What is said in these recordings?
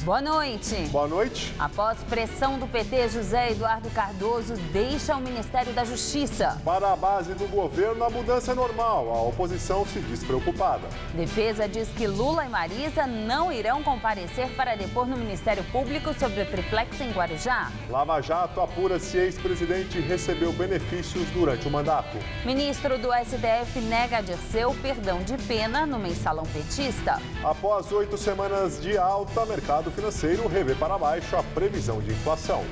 Boa noite. Boa noite. Após pressão do PT, José Eduardo Cardoso deixa o Ministério da Justiça. Para a base do governo, a mudança é normal. A oposição se diz preocupada. Defesa diz que Lula e Marisa não irão comparecer para depor no Ministério Público sobre o triplex em Guarujá. Lava Jato apura se ex-presidente recebeu benefícios durante o mandato. Ministro do STF nega a Dirceu perdão de pena no mensalão petista. Após 8 semanas de alta, mercado financeiro revê para baixo a previsão de inflação.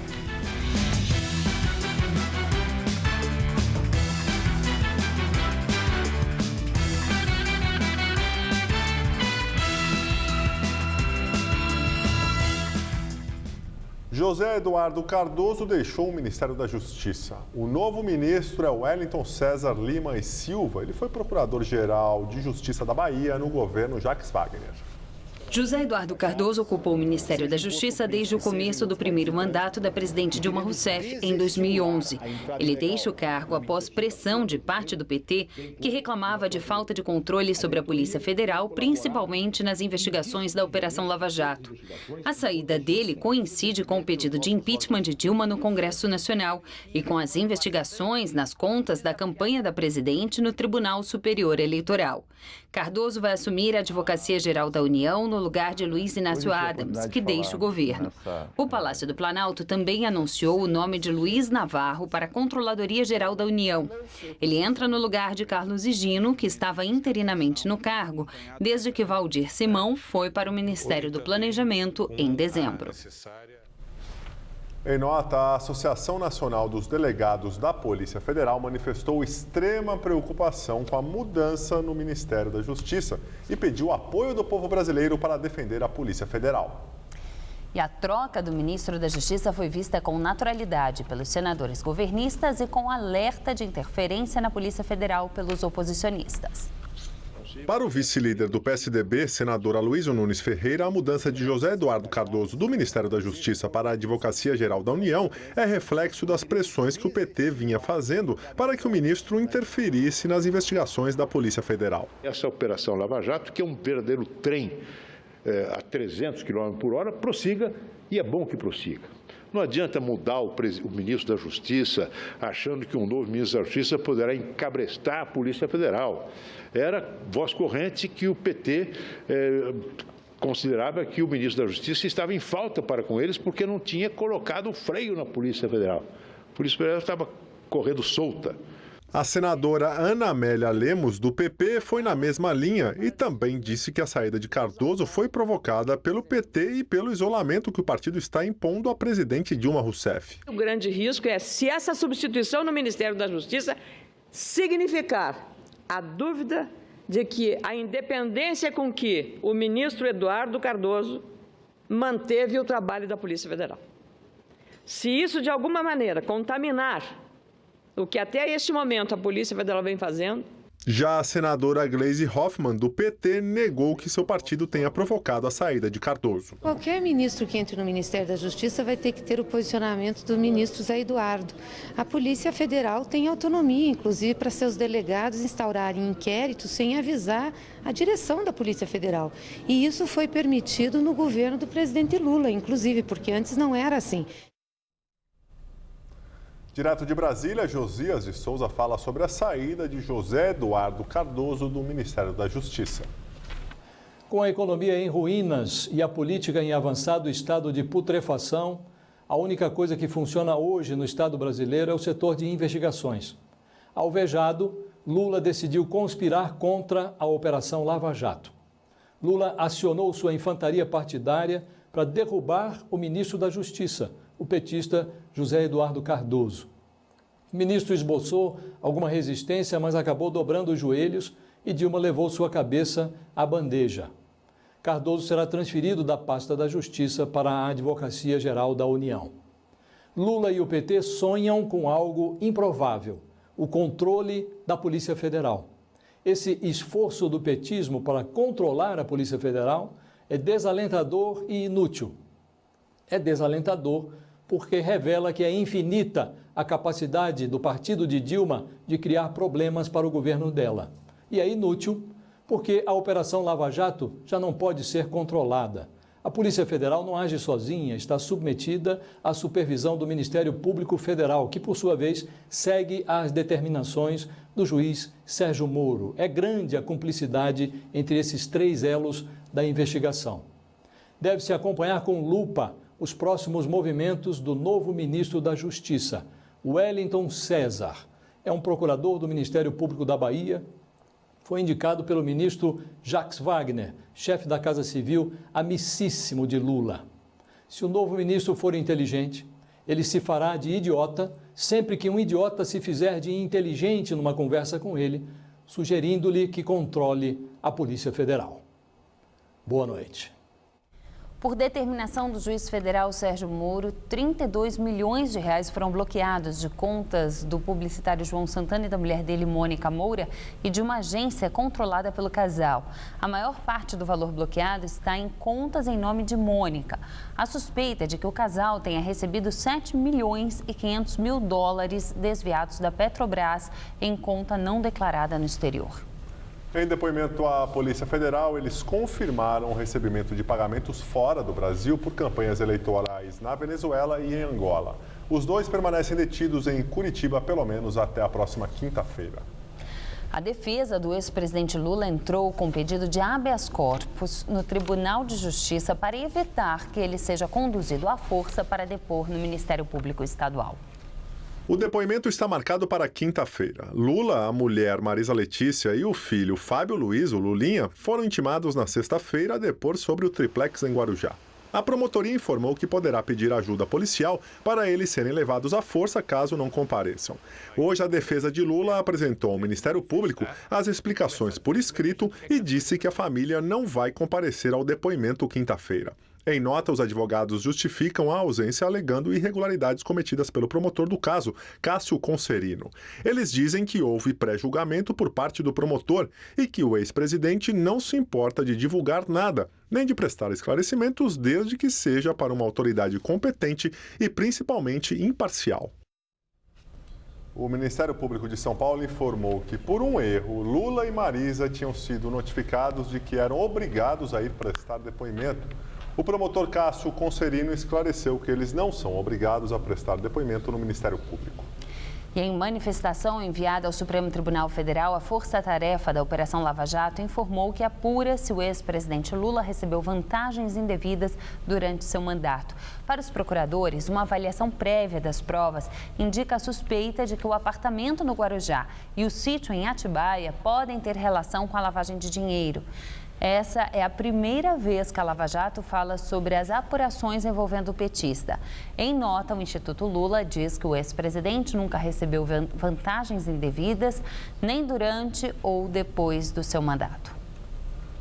José Eduardo Cardoso deixou o Ministério da Justiça. O novo ministro é Wellington César Lima e Silva. Ele foi procurador-geral de Justiça da Bahia no governo Jacques Wagner. José Eduardo Cardoso ocupou o Ministério da Justiça desde o começo do primeiro mandato da presidente Dilma Rousseff, em 2011. Ele deixa o cargo após pressão de parte do PT, que reclamava de falta de controle sobre a Polícia Federal, principalmente nas investigações da Operação Lava Jato. A saída dele coincide com o pedido de impeachment de Dilma no Congresso Nacional e com as investigações nas contas da campanha da presidente no Tribunal Superior Eleitoral. Cardoso vai assumir a Advocacia-Geral da União no lugar de Luiz Inácio Adams, que deixa o governo. O Palácio do Planalto também anunciou o nome de Luiz Navarro para a Controladoria-Geral da União. Ele entra no lugar de Carlos Higino, que estava interinamente no cargo, desde que Valdir Simão foi para o Ministério do Planejamento em dezembro. Em nota, a Associação Nacional dos Delegados da Polícia Federal manifestou extrema preocupação com a mudança no Ministério da Justiça e pediu o apoio do povo brasileiro para defender a Polícia Federal. E a troca do ministro da Justiça foi vista com naturalidade pelos senadores governistas e com alerta de interferência na Polícia Federal pelos oposicionistas. Para o vice-líder do PSDB, senador Aloysio Nunes Ferreira, a mudança de José Eduardo Cardoso do Ministério da Justiça para a Advocacia-Geral da União é reflexo das pressões que o PT vinha fazendo para que o ministro interferisse nas investigações da Polícia Federal. Essa Operação Lava Jato, que é um verdadeiro trem a 300 km por hora, prossiga, e é bom que prossiga. Não adianta mudar o ministro da Justiça achando que um novo ministro da Justiça poderá encabrestar a Polícia Federal. Era voz corrente que o PT considerava que o ministro da Justiça estava em falta para com eles porque não tinha colocado o freio na Polícia Federal. A Polícia Federal estava correndo solta. A senadora Ana Amélia Lemos, do PP, foi na mesma linha e também disse que a saída de Cardoso foi provocada pelo PT e pelo isolamento que o partido está impondo à presidente Dilma Rousseff. O grande risco é se essa substituição no Ministério da Justiça significar a dúvida de que a independência com que o ministro Eduardo Cardoso manteve o trabalho da Polícia Federal. Se isso, de alguma maneira, contaminar o que até este momento a Polícia Federal vem fazendo. Já a senadora Gleisi Hoffmann, do PT, negou que seu partido tenha provocado a saída de Cardoso. Qualquer ministro que entre no Ministério da Justiça vai ter que ter o posicionamento do ministro Zé Eduardo. A Polícia Federal tem autonomia, inclusive, para seus delegados instaurarem inquéritos sem avisar a direção da Polícia Federal. E isso foi permitido no governo do presidente Lula, inclusive, porque antes não era assim. Direto de Brasília, Josias de Souza fala sobre a saída de José Eduardo Cardoso do Ministério da Justiça. Com a economia em ruínas e a política em avançado estado de putrefação, a única coisa que funciona hoje no Estado brasileiro é o setor de investigações. Alvejado, Lula decidiu conspirar contra a Operação Lava Jato. Lula acionou sua infantaria partidária para derrubar o ministro da Justiça, o petista José Eduardo Cardoso. O ministro esboçou alguma resistência, mas acabou dobrando os joelhos e Dilma levou sua cabeça à bandeja. Cardoso será transferido da pasta da Justiça para a Advocacia-Geral da União. Lula e o PT sonham com algo improvável, o controle da Polícia Federal. Esse esforço do petismo para controlar a Polícia Federal é desalentador e inútil. É desalentador porque revela que é infinita a capacidade do partido de Dilma de criar problemas para o governo dela. E é inútil porque a Operação Lava Jato já não pode ser controlada. A Polícia Federal não age sozinha, está submetida à supervisão do Ministério Público Federal, que, por sua vez, segue as determinações do juiz Sérgio Moro. É grande a cumplicidade entre esses três elos da investigação. Deve-se acompanhar com lupa os próximos movimentos do novo ministro da Justiça, Wellington César. É um procurador do Ministério Público da Bahia. Foi indicado pelo ministro Jacques Wagner, chefe da Casa Civil, amicíssimo de Lula. Se o novo ministro for inteligente, ele se fará de idiota sempre que um idiota se fizer de inteligente numa conversa com ele, sugerindo-lhe que controle a Polícia Federal. Boa noite. Por determinação do juiz federal Sérgio Moro, 32 milhões de reais foram bloqueados de contas do publicitário João Santana e da mulher dele, Mônica Moura, e de uma agência controlada pelo casal. A maior parte do valor bloqueado está em contas em nome de Mônica. A suspeita é de que o casal tenha recebido 7 milhões e 500 mil dólares desviados da Petrobras em conta não declarada no exterior. Em depoimento à Polícia Federal, eles confirmaram o recebimento de pagamentos fora do Brasil por campanhas eleitorais na Venezuela e em Angola. Os dois permanecem detidos em Curitiba pelo menos até a próxima quinta-feira. A defesa do ex-presidente Lula entrou com pedido de habeas corpus no Tribunal de Justiça para evitar que ele seja conduzido à força para depor no Ministério Público Estadual. O depoimento está marcado para quinta-feira. Lula, a mulher Marisa Letícia e o filho Fábio Luiz, o Lulinha, foram intimados na sexta-feira a depor sobre o triplex em Guarujá. A promotoria informou que poderá pedir ajuda policial para eles serem levados à força caso não compareçam. Hoje, a defesa de Lula apresentou ao Ministério Público as explicações por escrito e disse que a família não vai comparecer ao depoimento quinta-feira. Em nota, os advogados justificam a ausência alegando irregularidades cometidas pelo promotor do caso, Cássio Concerino. Eles dizem que houve pré-julgamento por parte do promotor e que o ex-presidente não se importa de divulgar nada, nem de prestar esclarecimentos, desde que seja para uma autoridade competente e principalmente imparcial. O Ministério Público de São Paulo informou que, por um erro, Lula e Marisa tinham sido notificados de que eram obrigados a ir prestar depoimento. O promotor Cássio Concerino esclareceu que eles não são obrigados a prestar depoimento no Ministério Público. E em manifestação enviada ao Supremo Tribunal Federal, a Força-Tarefa da Operação Lava Jato informou que apura se o ex-presidente Lula recebeu vantagens indevidas durante seu mandato. Para os procuradores, uma avaliação prévia das provas indica a suspeita de que o apartamento no Guarujá e o sítio em Atibaia podem ter relação com a lavagem de dinheiro. Essa é a primeira vez que a Lava Jato fala sobre as apurações envolvendo o petista. Em nota, o Instituto Lula diz que o ex-presidente nunca recebeu vantagens indevidas, nem durante ou depois do seu mandato.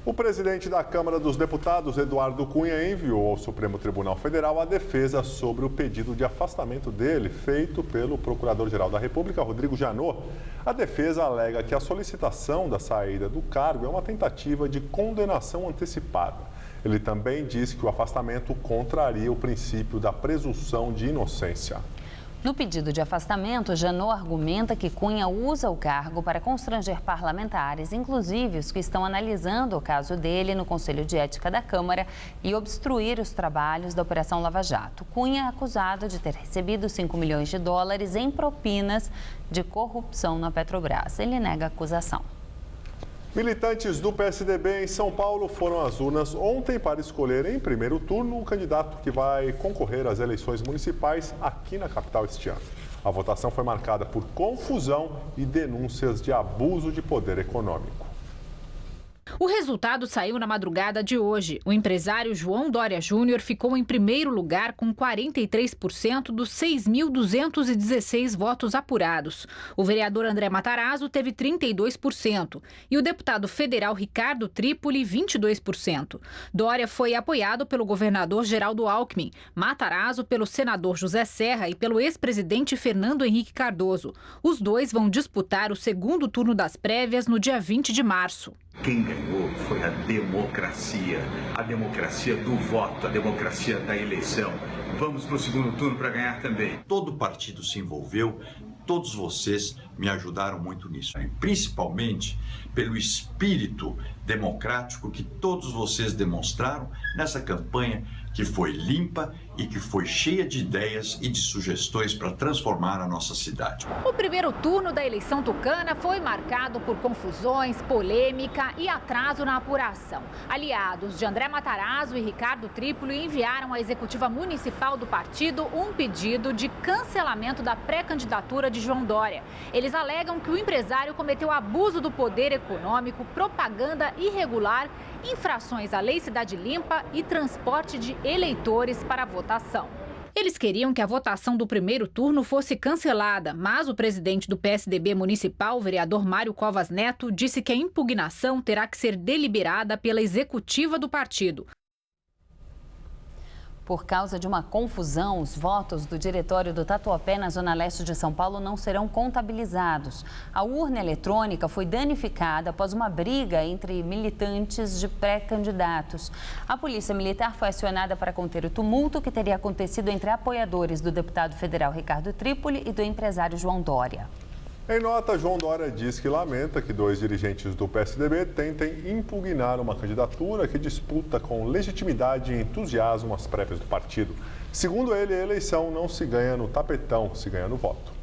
O presidente da Câmara dos Deputados, Eduardo Cunha, enviou ao Supremo Tribunal Federal a defesa sobre o pedido de afastamento dele, feito pelo Procurador-Geral da República, Rodrigo Janot. A defesa alega que a solicitação da saída do cargo é uma tentativa de condenação antecipada. Ele também diz que o afastamento contraria o princípio da presunção de inocência. No pedido de afastamento, Janot argumenta que Cunha usa o cargo para constranger parlamentares, inclusive os que estão analisando o caso dele no Conselho de Ética da Câmara, e obstruir os trabalhos da Operação Lava Jato. Cunha é acusado de ter recebido 5 milhões de dólares em propinas de corrupção na Petrobras. Ele nega a acusação. Militantes do PSDB em São Paulo foram às urnas ontem para escolher em primeiro turno o candidato que vai concorrer às eleições municipais aqui na capital este ano. A votação foi marcada por confusão e denúncias de abuso de poder econômico. O resultado saiu na madrugada de hoje. O empresário João Dória Júnior ficou em primeiro lugar com 43% dos 6.216 votos apurados. O vereador André Matarazzo teve 32% e o deputado federal Ricardo Trípoli, 22%. Dória foi apoiado pelo governador Geraldo Alckmin, Matarazzo pelo senador José Serra e pelo ex-presidente Fernando Henrique Cardoso. Os dois vão disputar o segundo turno das prévias no dia 20 de março. Quem ganhou foi a democracia do voto, a democracia da eleição. Vamos para o segundo turno para ganhar também. Todo partido se envolveu, todos vocês me ajudaram muito nisso, principalmente pelo espírito democrático que todos vocês demonstraram nessa campanha que foi limpa e que foi cheia de ideias e de sugestões para transformar a nossa cidade. O primeiro turno da eleição tucana foi marcado por confusões, polêmica e atraso na apuração. Aliados de André Matarazzo e Ricardo Trípoli enviaram à executiva municipal do partido um pedido de cancelamento da pré-candidatura de João Dória. Eles alegam que o empresário cometeu abuso do poder econômico, propaganda irregular, infrações à Lei Cidade Limpa e transporte de eleitores para a votação. Eles queriam que a votação do primeiro turno fosse cancelada, mas o presidente do PSDB municipal, o vereador Mário Covas Neto, disse que a impugnação terá que ser deliberada pela executiva do partido. Por causa de uma confusão, os votos do diretório do Tatuapé, na zona leste de São Paulo, não serão contabilizados. A urna eletrônica foi danificada após uma briga entre militantes de pré-candidatos. A polícia militar foi acionada para conter o tumulto que teria acontecido entre apoiadores do deputado federal Ricardo Trípoli e do empresário João Dória. Em nota, João Dória diz que lamenta que 2 dirigentes do PSDB tentem impugnar uma candidatura que disputa com legitimidade e entusiasmo as prévias do partido. Segundo ele, a eleição não se ganha no tapetão, se ganha no voto.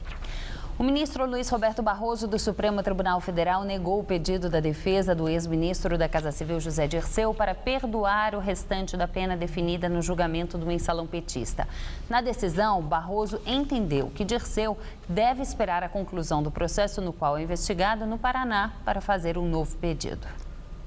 O ministro Luiz Roberto Barroso, do Supremo Tribunal Federal, negou o pedido da defesa do ex-ministro da Casa Civil, José Dirceu, para perdoar o restante da pena definida no julgamento do mensalão petista. Na decisão, Barroso entendeu que Dirceu deve esperar a conclusão do processo no qual é investigado no Paraná para fazer um novo pedido.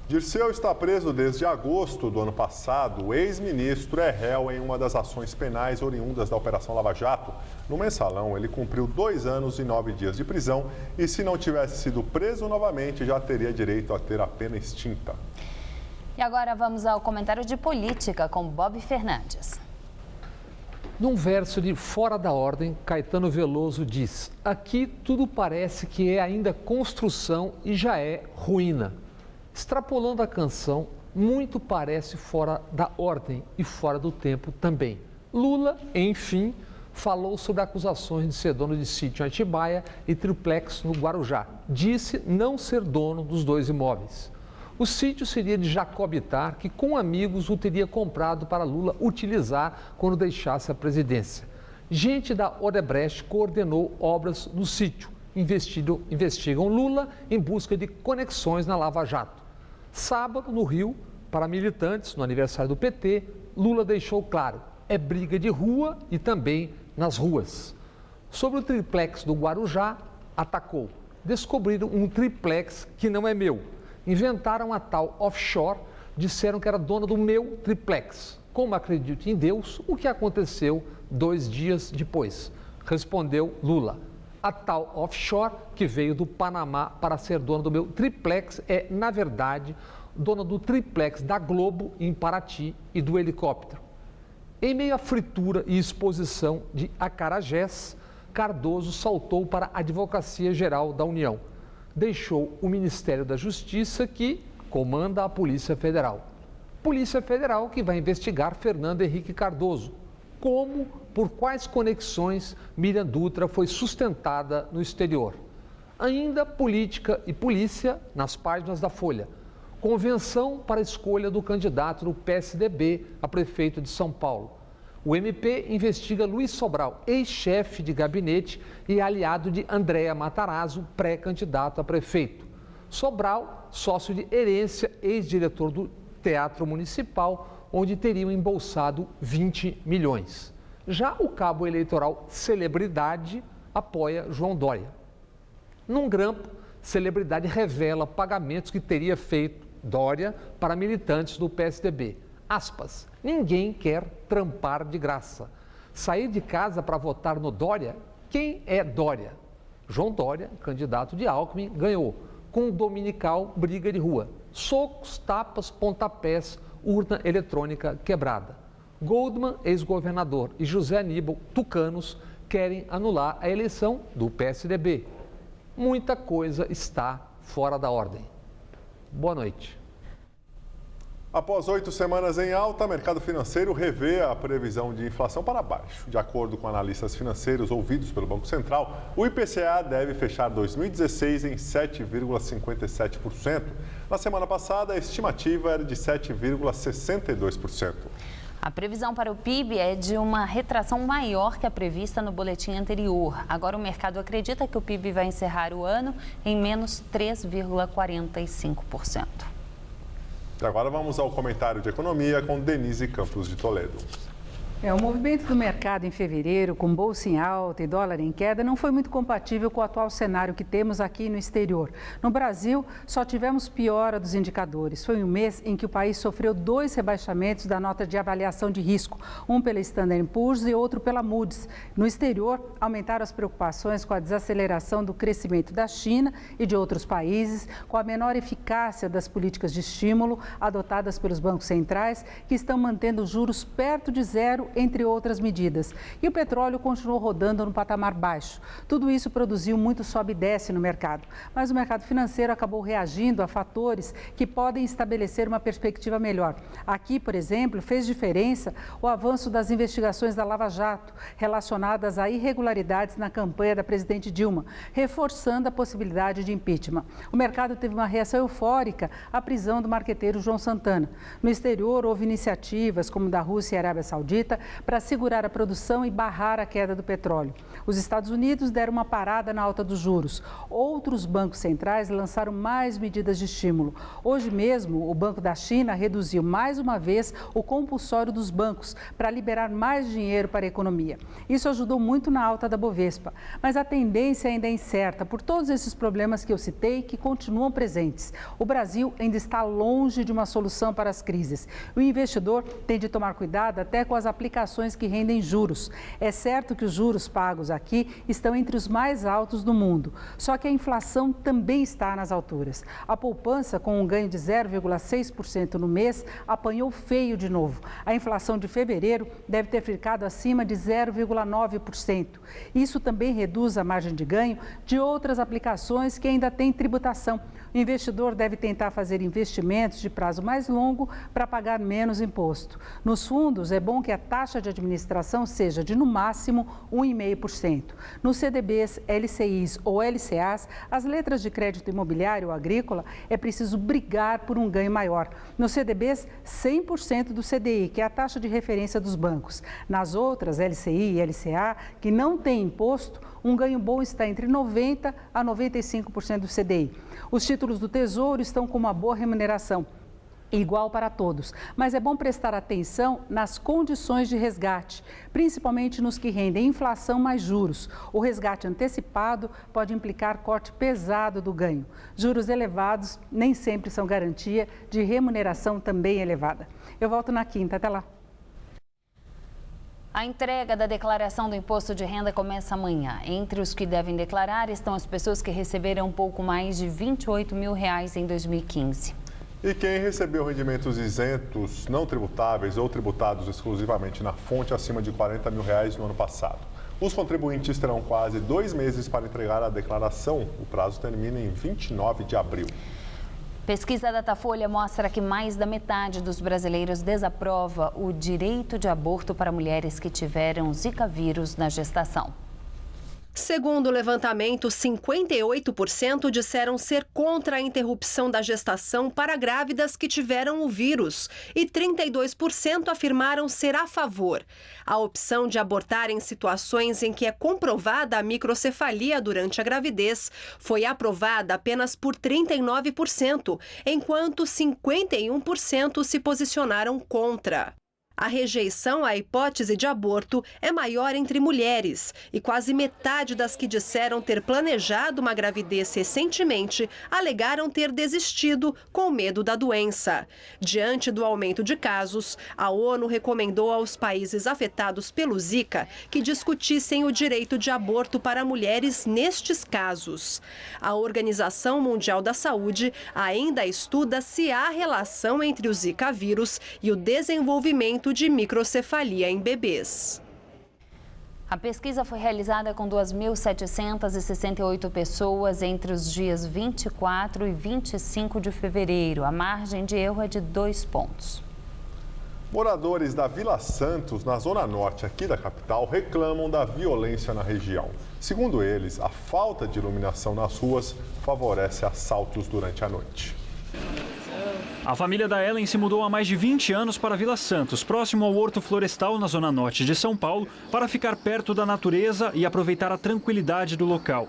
Dirceu está preso desde agosto do ano passado. O ex-ministro é réu em uma das ações penais oriundas da Operação Lava Jato. No mensalão, ele cumpriu 2 anos e 9 dias de prisão e, se não tivesse sido preso novamente, já teria direito a ter a pena extinta. E agora vamos ao comentário de política com Bob Fernandes. Num verso de Fora da Ordem, Caetano Veloso diz: aqui tudo parece que é ainda construção e já é ruína. Extrapolando a canção, muito parece fora da ordem e fora do tempo também. Lula, enfim, falou sobre acusações de ser dono de sítio em Atibaia e triplex no Guarujá. Disse não ser dono dos 2 imóveis. O sítio seria de Jacob Ittar, que com amigos o teria comprado para Lula utilizar quando deixasse a presidência. Gente da Odebrecht coordenou obras no sítio. Investigam Lula em busca de conexões na Lava Jato. Sábado, no Rio, para militantes, no aniversário do PT, Lula deixou claro, é briga de rua e também nas ruas. Sobre o triplex do Guarujá, atacou. Descobriram um triplex que não é meu. Inventaram a tal offshore, disseram que era dona do meu triplex. Como acredito em Deus, o que aconteceu 2 dias depois? Respondeu Lula. A tal offshore, que veio do Panamá para ser dona do meu triplex, é, na verdade, dona do triplex da Globo em Paraty e do helicóptero. Em meio à fritura e exposição de acarajés, Cardoso saltou para a Advocacia Geral da União. Deixou o Ministério da Justiça, que comanda a Polícia Federal. Polícia Federal que vai investigar Fernando Henrique Cardoso. Como, por quais conexões Miriam Dutra foi sustentada no exterior. Ainda política e polícia nas páginas da Folha. Convenção para a escolha do candidato do PSDB a prefeito de São Paulo. O MP investiga Luiz Sobral, ex-chefe de gabinete e aliado de Andréa Matarazzo, pré-candidato a prefeito. Sobral, sócio de herência, ex-diretor do Teatro Municipal, onde teriam embolsado 20 milhões. Já o cabo eleitoral Celebridade apoia João Dória. Num grampo, Celebridade revela pagamentos que teria feito Dória para militantes do PSDB. Aspas, ninguém quer trampar de graça. Sair de casa para votar no Dória? Quem é Dória? João Dória, candidato de Alckmin, ganhou. Com o dominical briga de rua. Socos, tapas, pontapés, urna eletrônica quebrada. Goldman, ex-governador, e José Aníbal, tucanos, querem anular a eleição do PSDB. Muita coisa está fora da ordem. Boa noite. Após 8 semanas em alta, o mercado financeiro revê a previsão de inflação para baixo. De acordo com analistas financeiros ouvidos pelo Banco Central, o IPCA deve fechar 2016 em 7,57%. Na semana passada, a estimativa era de 7,62%. A previsão para o PIB é de uma retração maior que a prevista no boletim anterior. Agora o mercado acredita que o PIB vai encerrar o ano em menos 3,45%. E agora vamos ao comentário de economia com Denise Campos de Toledo. O movimento do mercado em fevereiro, com bolsa em alta e dólar em queda, não foi muito compatível com o atual cenário que temos aqui no exterior. No Brasil, só tivemos piora dos indicadores. Foi um mês em que o país sofreu 2 rebaixamentos da nota de avaliação de risco, um pela Standard & Poor's e outro pela Moody's. No exterior, aumentaram as preocupações com a desaceleração do crescimento da China e de outros países, com a menor eficácia das políticas de estímulo adotadas pelos bancos centrais, que estão mantendo os juros perto de zero, entre outras medidas. E o petróleo continuou rodando no patamar baixo. Tudo isso produziu muito sobe e desce no mercado. Mas o mercado financeiro acabou reagindo a fatores que podem estabelecer uma perspectiva melhor. Aqui, por exemplo, fez diferença o avanço das investigações da Lava Jato, relacionadas a irregularidades na campanha da presidente Dilma, reforçando a possibilidade de impeachment. O mercado teve uma reação eufórica à prisão do marqueteiro João Santana. No exterior, houve iniciativas como da Rússia e Arábia Saudita para segurar a produção e barrar a queda do petróleo. Os Estados Unidos deram uma parada na alta dos juros. Outros bancos centrais lançaram mais medidas de estímulo. Hoje mesmo, o Banco da China reduziu mais uma vez o compulsório dos bancos para liberar mais dinheiro para a economia. Isso ajudou muito na alta da Bovespa, mas a tendência ainda é incerta por todos esses problemas que eu citei que continuam presentes. O Brasil ainda está longe de uma solução para as crises. O investidor tem de tomar cuidado até com as aplicações que rendem juros. É certo que os juros pagos aqui estão entre os mais altos do mundo, só que a inflação também está nas alturas. A poupança, com um ganho de 0,6% no mês, apanhou feio de novo. A inflação de fevereiro deve ter ficado acima de 0,9%. Isso também reduz a margem de ganho de outras aplicações que ainda têm tributação. O investidor deve tentar fazer investimentos de prazo mais longo para pagar menos imposto. Nos fundos, é bom que a taxa de administração seja de, no máximo, 1,5%. Nos CDBs, LCIs ou LCAs, as letras de crédito imobiliário ou agrícola, é preciso brigar por um ganho maior. Nos CDBs, 100% do CDI, que é a taxa de referência dos bancos. Nas outras, LCI e LCA, que não têm imposto, um ganho bom está entre 90% a 95% do CDI. Os títulos do Tesouro estão com uma boa remuneração, igual para todos, mas é bom prestar atenção nas condições de resgate, principalmente nos que rendem inflação mais juros. O resgate antecipado pode implicar corte pesado do ganho. Juros elevados nem sempre são garantia de remuneração também elevada. Eu volto na quinta, até lá. A entrega da declaração do imposto de renda começa amanhã. Entre os que devem declarar estão as pessoas que receberam um pouco mais de R$28 mil em 2015. E quem recebeu rendimentos isentos, não tributáveis ou tributados exclusivamente na fonte acima de R$40 mil no ano passado. Os contribuintes terão quase 2 meses para entregar a declaração. O prazo termina em 29 de abril. Pesquisa Datafolha mostra que mais da metade dos brasileiros desaprova o direito de aborto para mulheres que tiveram Zika vírus na gestação. Segundo o levantamento, 58% disseram ser contra a interrupção da gestação para grávidas que tiveram o vírus e 32% afirmaram ser a favor. A opção de abortar em situações em que é comprovada a microcefalia durante a gravidez foi aprovada apenas por 39%, enquanto 51% se posicionaram contra. A rejeição à hipótese de aborto é maior entre mulheres e quase metade das que disseram ter planejado uma gravidez recentemente alegaram ter desistido com medo da doença. Diante do aumento de casos, a ONU recomendou aos países afetados pelo Zika que discutissem o direito de aborto para mulheres nestes casos. A Organização Mundial da Saúde ainda estuda se há relação entre o Zika vírus e o desenvolvimento de microcefalia em bebês. A pesquisa foi realizada com 2.768 pessoas entre os dias 24 e 25 de fevereiro. A margem de erro é de 2 pontos. Moradores da Vila Santos, na zona norte aqui da capital, reclamam da violência na região. Segundo eles, a falta de iluminação nas ruas favorece assaltos durante a noite. A família da Ellen se mudou há mais de 20 anos para Vila Santos, próximo ao Horto Florestal, na zona norte de São Paulo, para ficar perto da natureza e aproveitar a tranquilidade do local.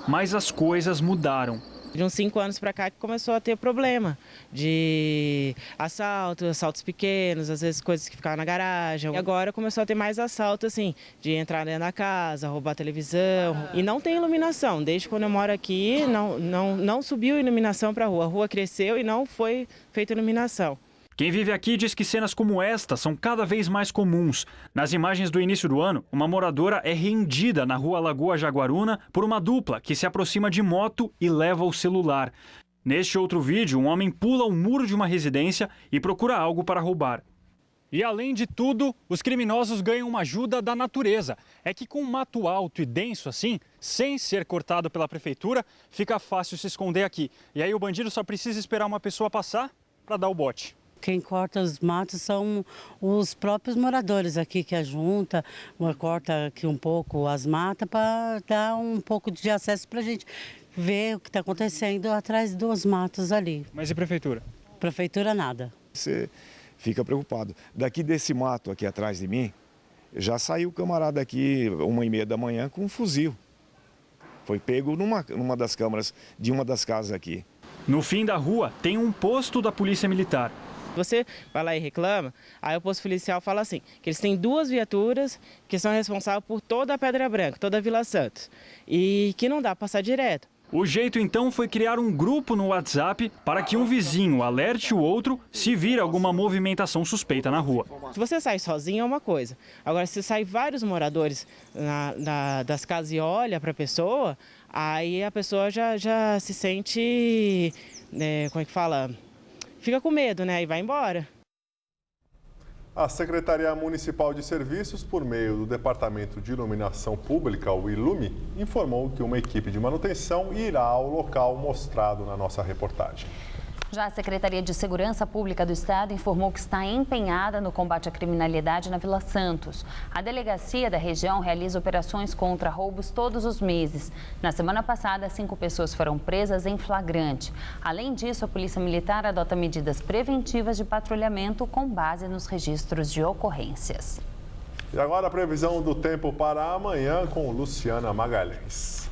Mas as coisas mudaram. De uns 5 anos para cá que começou a ter problema de assaltos pequenos, às vezes coisas que ficavam na garagem. E agora começou a ter mais assalto, assim, de entrar dentro da casa, roubar televisão. E não tem iluminação. Desde quando eu moro aqui, não subiu iluminação para a rua cresceu e não foi feita iluminação. Quem vive aqui diz que cenas como esta são cada vez mais comuns. Nas imagens do início do ano, uma moradora é rendida na rua Lagoa Jaguaruna por uma dupla que se aproxima de moto e leva o celular. Neste outro vídeo, um homem pula o muro de uma residência e procura algo para roubar. E além de tudo, os criminosos ganham uma ajuda da natureza. É que com um mato alto e denso assim, sem ser cortado pela prefeitura, fica fácil se esconder aqui. E aí o bandido só precisa esperar uma pessoa passar para dar o bote. Quem corta os matos são os próprios moradores aqui que ajunta, corta aqui um pouco as matas para dar um pouco de acesso para a gente ver o que está acontecendo atrás dos matos ali. Mas e prefeitura? Prefeitura nada. Você fica preocupado. Daqui desse mato aqui atrás de mim, já saiu o camarada aqui 1h30 da manhã com um fuzil. Foi pego numa das câmaras de uma das casas aqui. No fim da rua tem um posto da Polícia Militar. Você vai lá e reclama, aí o posto policial fala assim, que eles têm 2 viaturas que são responsáveis por toda a Pedra Branca, toda a Vila Santos, e que não dá para passar direto. O jeito então foi criar um grupo no WhatsApp para que um vizinho alerte o outro se vir alguma movimentação suspeita na rua. Se você sai sozinho é uma coisa, agora se sai vários moradores das casas e olha para a pessoa, aí a pessoa já se sente, como é que fala... Fica com medo, né? E vai embora. A Secretaria Municipal de Serviços, por meio do Departamento de Iluminação Pública, o ILUMI, informou que uma equipe de manutenção irá ao local mostrado na nossa reportagem. Já a Secretaria de Segurança Pública do Estado informou que está empenhada no combate à criminalidade na Vila Santos. A delegacia da região realiza operações contra roubos todos os meses. Na semana passada, 5 pessoas foram presas em flagrante. Além disso, a Polícia Militar adota medidas preventivas de patrulhamento com base nos registros de ocorrências. E agora a previsão do tempo para amanhã com Luciana Magalhães.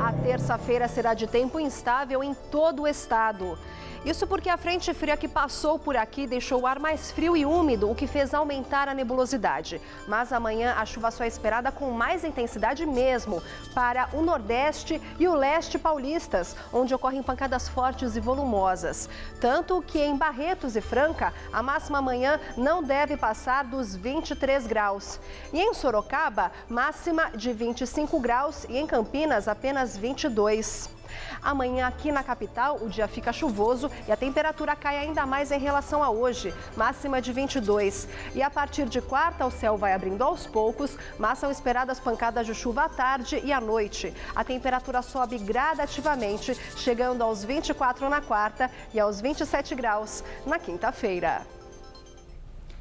A terça-feira será de tempo instável em todo o estado. Isso porque a frente fria que passou por aqui deixou o ar mais frio e úmido, o que fez aumentar a nebulosidade. Mas amanhã a chuva só é esperada com mais intensidade mesmo para o Nordeste e o Leste paulistas, onde ocorrem pancadas fortes e volumosas. Tanto que em Barretos e Franca, a máxima amanhã não deve passar dos 23 graus. E em Sorocaba, máxima de 25 graus e em Campinas apenas 22. Amanhã aqui na capital o dia fica chuvoso e a temperatura cai ainda mais em relação a hoje, máxima de 22. E a partir de quarta o céu vai abrindo aos poucos, mas são esperadas pancadas de chuva à tarde e à noite. A temperatura sobe gradativamente, chegando aos 24 na quarta e aos 27 graus na quinta-feira.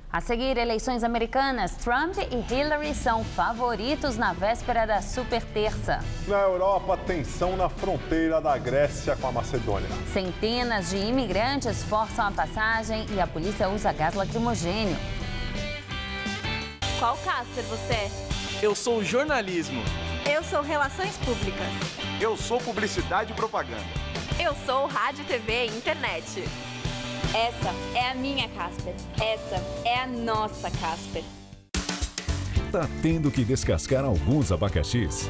A seguir, eleições americanas, Trump e Hillary são favoritos na véspera da super terça. Na Europa, tensão na fronteira da Grécia com a Macedônia. Centenas de imigrantes forçam a passagem e a polícia usa gás lacrimogênio. Qual Casper você é? Eu sou jornalismo. Eu sou relações públicas. Eu sou publicidade e propaganda. Eu sou rádio, TV e internet. Essa é a minha Casper. Essa é a nossa Casper. Tá tendo que descascar alguns abacaxis?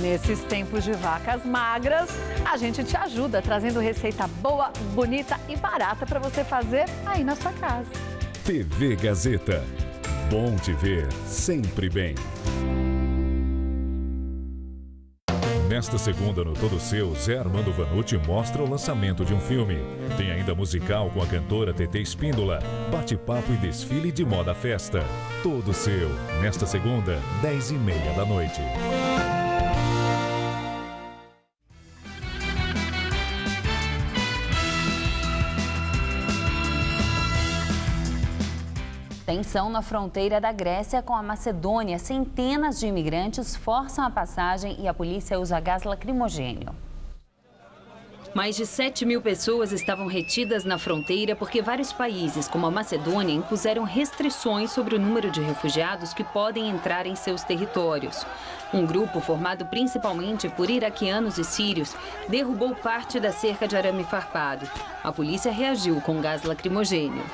Nesses tempos de vacas magras, a gente te ajuda trazendo receita boa, bonita e barata para você fazer aí na sua casa. TV Gazeta. Bom te ver sempre bem. Nesta segunda, no Todo Seu, Zé Armando Vanucci mostra o lançamento de um filme. Tem ainda musical com a cantora TT Espíndola, bate-papo e desfile de moda festa. Todo Seu, nesta segunda, 10h30 da noite. Tensão na fronteira da Grécia com a Macedônia. Centenas de imigrantes forçam a passagem e a polícia usa gás lacrimogênio. Mais de 7 mil pessoas estavam retidas na fronteira porque vários países, como a Macedônia, impuseram restrições sobre o número de refugiados que podem entrar em seus territórios. Um grupo formado principalmente por iraquianos e sírios derrubou parte da cerca de arame farpado. A polícia reagiu com gás lacrimogêneo.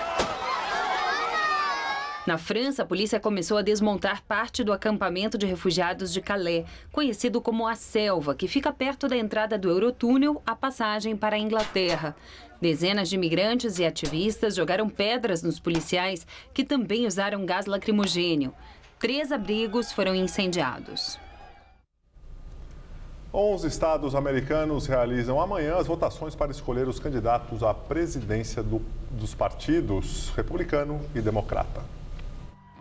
Na França, a polícia começou a desmontar parte do acampamento de refugiados de Calais, conhecido como a Selva, que fica perto da entrada do Eurotúnel, a passagem para a Inglaterra. Dezenas de imigrantes e ativistas jogaram pedras nos policiais, que também usaram gás lacrimogêneo. 3 abrigos foram incendiados. 11 estados americanos realizam amanhã as votações para escolher os candidatos à presidência dos partidos republicano e democrata.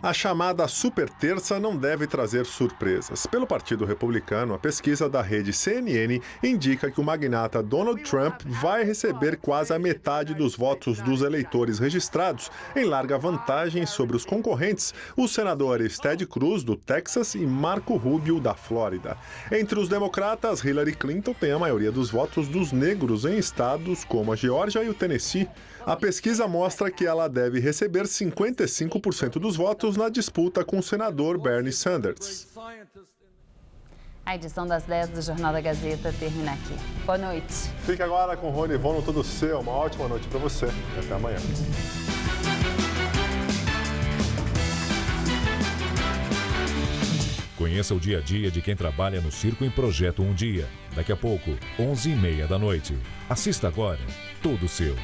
A chamada Super Terça não deve trazer surpresas. Pelo Partido Republicano, a pesquisa da rede CNN indica que o magnata Donald Trump vai receber quase a metade dos votos dos eleitores registrados, em larga vantagem sobre os concorrentes, os senadores Ted Cruz, do Texas, e Marco Rubio, da Flórida. Entre os democratas, Hillary Clinton tem a maioria dos votos dos negros em estados como a Geórgia e o Tennessee. A pesquisa mostra que ela deve receber 55% dos votos na disputa com o senador Bernie Sanders. A edição das 10 do Jornal da Gazeta termina aqui. Boa noite. Fique agora com Rony Von no Tudo Seu. Uma ótima noite para você e até amanhã. Conheça o dia a dia de quem trabalha no Circo em Projeto Um Dia. Daqui a pouco, 11h30 da noite. Assista agora Tudo Seu.